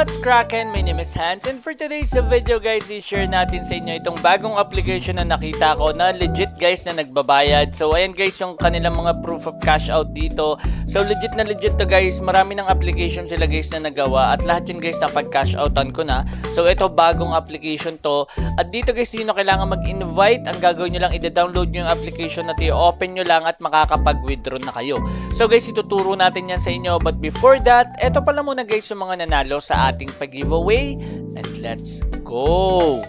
What's crackin'? My name is Hans, and for today's video guys, i-share natin sa inyo itong bagong application na nakita ko na legit guys na nagbabayad. So ayan guys yung kanilang mga proof of cash out dito. So legit na legit to guys. Marami ng application sila guys na nagawa at lahat yun guys na pag-cash outan ko na. So ito bagong application to. At dito guys hindi nyo kailangan mag-invite. Ang gagawin nyo lang, i-download nyo yung application na ito, open nyo lang at makakapag-withdraw na kayo. So guys, ituturo natin yan sa inyo. But before that, ito pala muna guys yung mga nanalo sa ating pag-giveaway, and let's go!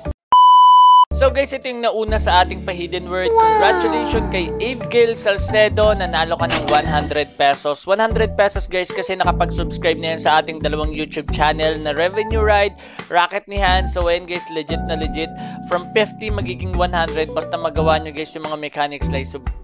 So guys, ito yung nauna sa ating pa-hidden word. Congratulations kay Avegil Salcedo, nanalo ka ng 100 pesos. 100 pesos guys kasi nakapag-subscribe na yan sa ating dalawang YouTube channel na Revenue Ride, Racket ni Hans. So ayan guys, legit na legit. From 50 magiging 100 basta magawa nyo guys yung mga mechanics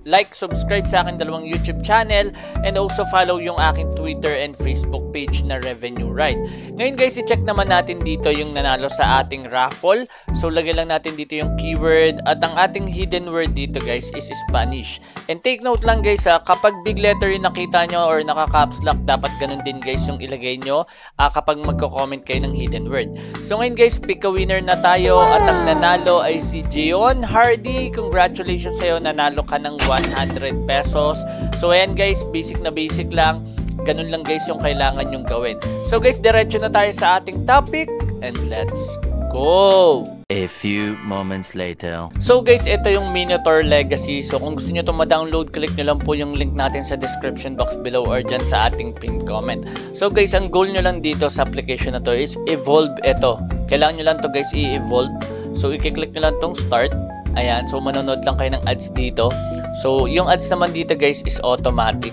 like, subscribe sa aking dalawang YouTube channel, and also follow yung aking Twitter and Facebook page na Revenue Ride. Ngayon guys, i-check naman natin dito yung nanalo sa ating raffle. So lagay lang natin dito yung keyword, at ang ating hidden word dito guys is Spanish. And take note lang guys kapag big letter yung nakita nyo or naka-caps lock, dapat ganun din guys yung ilagay nyo kapag magko-comment kayo ng hidden word. So ngayon guys, pick a winner na tayo, at ang nanalo ay si Jeon Hardy. Congratulations sa'yo, nanalo ka ng 100 pesos. So ayan guys, basic na basic lang. Ganun lang guys yung kailangan yung gawin. So guys, diretso na tayo sa ating topic, and let's go! A few moments later. So guys, ito yung Minotaur Legacy. So kung gusto nyo itong ma-download, click nyo lang po yung link natin sa description box below or dyan sa ating pinned comment. So guys, ang goal nyo lang dito sa application na to is evolve ito. Kailangan nyo lang to guys i-evolve. So i-click nyo lang tong start. Ayan, so manonood lang kayo ng ads dito. So yung ads naman dito guys is automatic.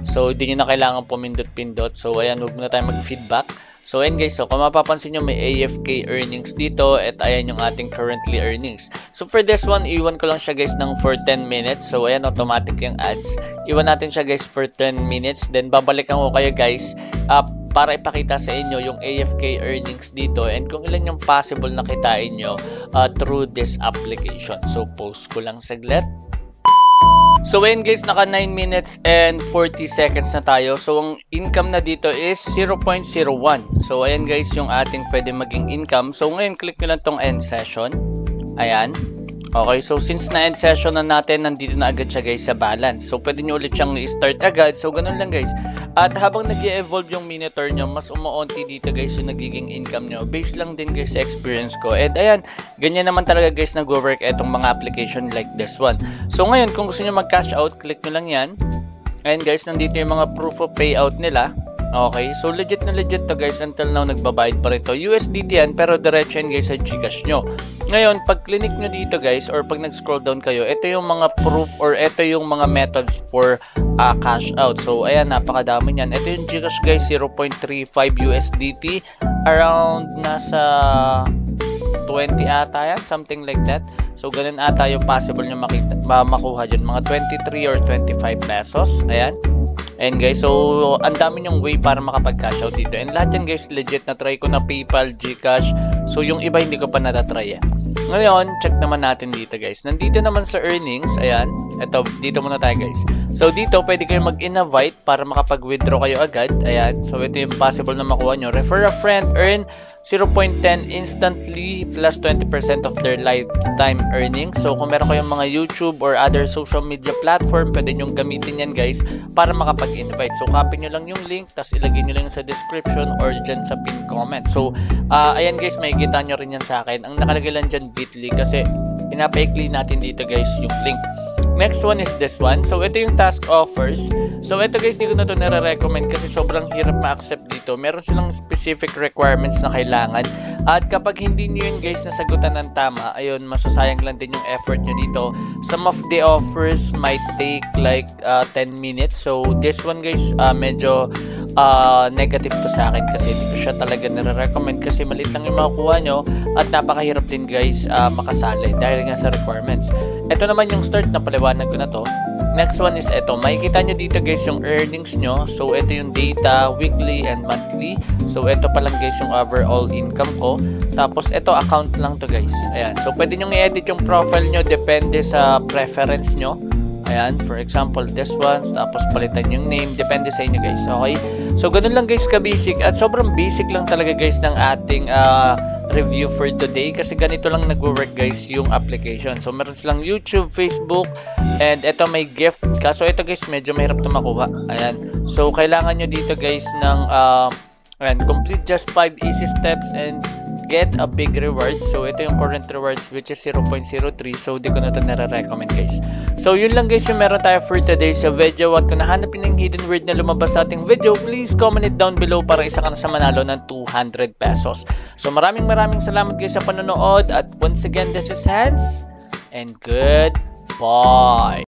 So hindi nyo na kailangan pumindot-pindot. So ayan, huwag muna tayo mag-feedback. So ayan guys, so kung mapapansin nyo may AFK earnings dito, at ayan yung ating currently earnings. So for this one, iwan ko lang siya guys ng for 10 minutes. So ayan, automatic yung ads. Iwan natin siya guys for 10 minutes. Then babalikan ko kayo guys para ipakita sa inyo yung AFK earnings dito and kung ilan yung possible na kitain nyo through this application. So post ko lang saglit. So ayan guys, naka 9 minutes and 40 seconds na tayo. So ang income na dito is 0.01. So ayan guys yung ating pwede maging income. So ngayon click nyo lang tong end session. Ayan. Okay, so since na-end session na natin, nandito na agad siya guys sa balance. So pwede nyo ulit siyang i-start agad. So ganun lang guys. At habang nag-evolve yung Minotaur nyo, mas umuunti dito guys yung nagiging income nyo. Based lang din guys sa experience ko. And ayan, ganyan naman talaga guys nag-work etong mga application like this one. So ngayon, kung gusto nyo mag-cash out, click nyo lang yan. Ayan guys, nandito yung mga proof of payout nila. Okay, so legit na legit to guys. Until now, nagbabayad pa rin to. USDT yan, pero diretso yan guys sa Gcash nyo. Ngayon, pag clinic nyo dito guys, or pag nag-scroll down kayo, ito yung mga proof or ito yung mga methods for cash out. So, ayan, napakadami niyan. Ito yung Gcash guys, 0.35 USDT. Around nasa 20 ata yan, something like that. So, ganun ata yung possible nyo makuha dyan. Mga 23 or 25 pesos. Ayan. And guys, so ang dami yung way para makapag-cash out dito. And lahat yan guys, legit na try ko na PayPal, Gcash. So yung iba hindi ko pa natatry. Ngayon, check naman natin dito guys. Nandito naman sa earnings, ayan. Ito, dito muna tayo guys. So dito, pwede kayo mag-invite para makapag-withdraw kayo agad. Ayan. So ito yung possible na makuha nyo. Refer a friend, earn 0.10 instantly plus 20% of their lifetime earnings. So kung meron kayong mga YouTube or other social media platform, pwede nyo gamitin yan guys para makapag-invite. So copy nyo lang yung link, tapos ilagay nyo lang sa description or dyan sa pin comment. So ayan guys, makikita nyo rin yan sa akin. Ang nakalagay lang dyan bit.ly kasi pinapaikli natin dito guys yung link. Next one is this one. So ito yung task offers. So ito guys, di ko na ito nare-recommend kasi sobrang hirap ma-accept dito. Meron silang specific requirements na kailangan. At kapag hindi nyo yun guys nasagutan ng tama, ayun, masasayang lang din yung effort nyo dito. Some of the offers might take like 10 minutes. So this one guys, medyo negative to sa akin kasi hindi ko siya talaga nare-recommend kasi maliit lang yung makukuha nyo at napakahirap din guys makasali dahil nga sa requirements. Ito naman yung start na paliwanag ko na to. Next one is ito. Makikita nyo dito guys yung earnings nyo. So ito yung data, weekly and monthly. So ito pa lang guys yung overall income ko. Tapos ito account lang to guys. Ayan. So pwede nyo i-edit yung profile nyo depende sa preference nyo. Ayan, for example, this one, tapos palitan yung name, depende sa inyo guys, okay? So, ganun lang guys ka-basic, at sobrang basic lang talaga guys ng ating review for today, kasi ganito lang nag-work guys yung application. So, meron silang YouTube, Facebook, and ito may gift, kaso ito guys, medyo mahirap ito makuha. Ayan, so kailangan nyo dito guys ng, ayan, complete just 5 easy steps and get a big reward. So, ito yung current rewards which is 0.03. So, di ko na ito nare-recommend guys. So, yun lang guys yung meron tayo for today sa video. At kung nahanapin ng hidden word na lumabas sa ating video, please comment it down below para isa ka na sa manalo ng 200 pesos. So, maraming salamat guys sa panonood. At once again, this is Hans. And goodbye.